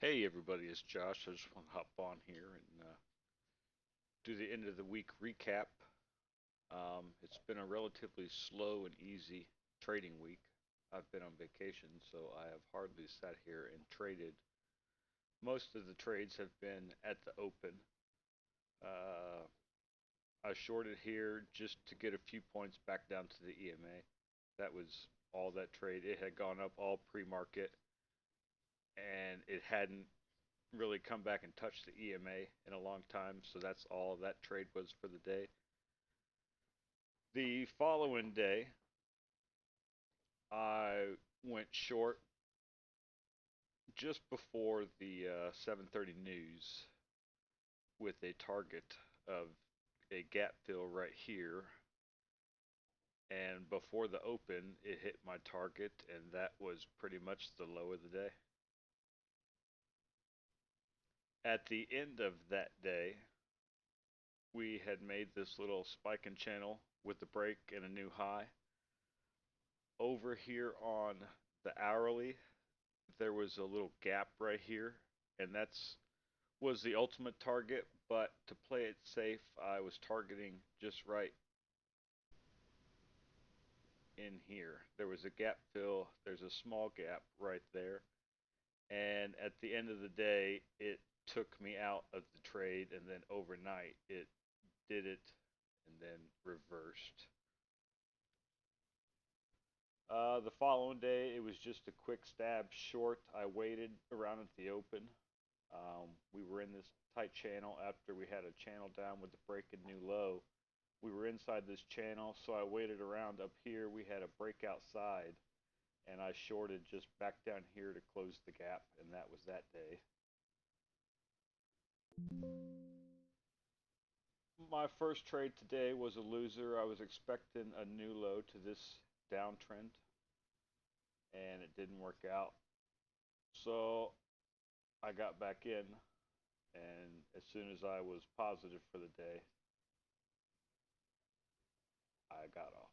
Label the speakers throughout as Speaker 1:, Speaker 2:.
Speaker 1: Hey everybody, it's Josh. I just want to hop on here and do the end of the week recap. It's been a relatively slow and easy trading week. I've been on vacation, so I have hardly sat here and traded. Most of the trades have been at the open. Uh, I shorted here just to get a few points back down to the EMA. That was all that trade. It had gone up all pre-market and it hadn't really come back and touched the EMA in a long time, so that's all that trade was for the day. The following day, I went short just before the 7:30 news with a target of a gap fill right here. And before the open, it hit my target, and that was pretty much the low of the day. At the end of that day, we had made this little spike in channel with the break and a new high. Over here on the hourly, there was a little gap right here, and that's was the ultimate target, but to play it safe, I was targeting just right in here. There was a gap fill, there's a small gap right there, and at the end of the day, it took me out of the trade, and then overnight, it did it and then reversed. The following day, it was just a quick stab short. I waited around at the open. We were in this tight channel after we had a channel down with the break and new low. We were inside this channel, so I waited around up here. We had a breakout side, and I shorted just back down here to close the gap, and that was that day. My first trade today was a loser. I was expecting a new low to this downtrend, and it didn't work out. So I got back in, and as soon as I was positive for the day, I got off.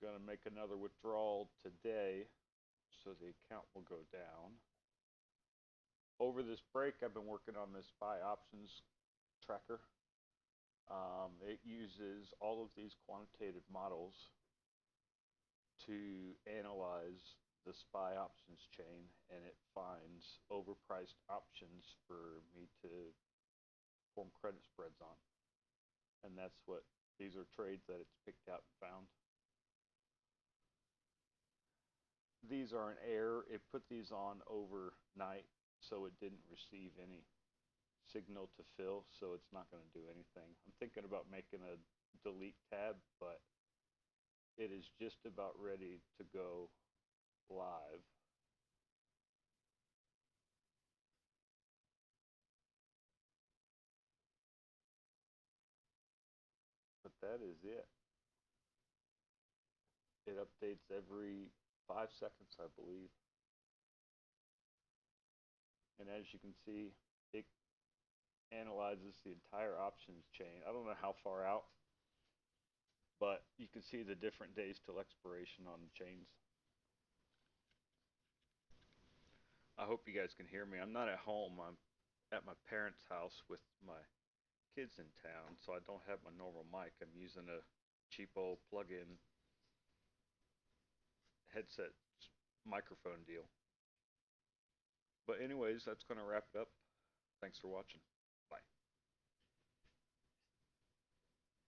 Speaker 1: Gonna make another withdrawal today, so the account will go down. Over this break, I've been working on this buy options tracker. It uses all of these quantitative models to analyze the SPY options chain, and it finds overpriced options for me to form credit spreads on. And that's what these are, trades that it's picked out and found. These are an error. It put these on overnight, so it didn't receive any signal to fill, so it's not going to do anything. I'm thinking about making a delete tab, but it is just about ready to go live. But that is it. It updates every 5 seconds, I believe. And as you can see, it analyzes the entire options chain. I don't know how far out, but you can see the different days till expiration on the chains. I hope you guys can hear me. I'm not at home. I'm at my parents' house with my kids in town, so I don't have my normal mic. I'm using a cheap old plug-in headset microphone deal. But anyways, that's going to wrap it up. Thanks for watching. Bye.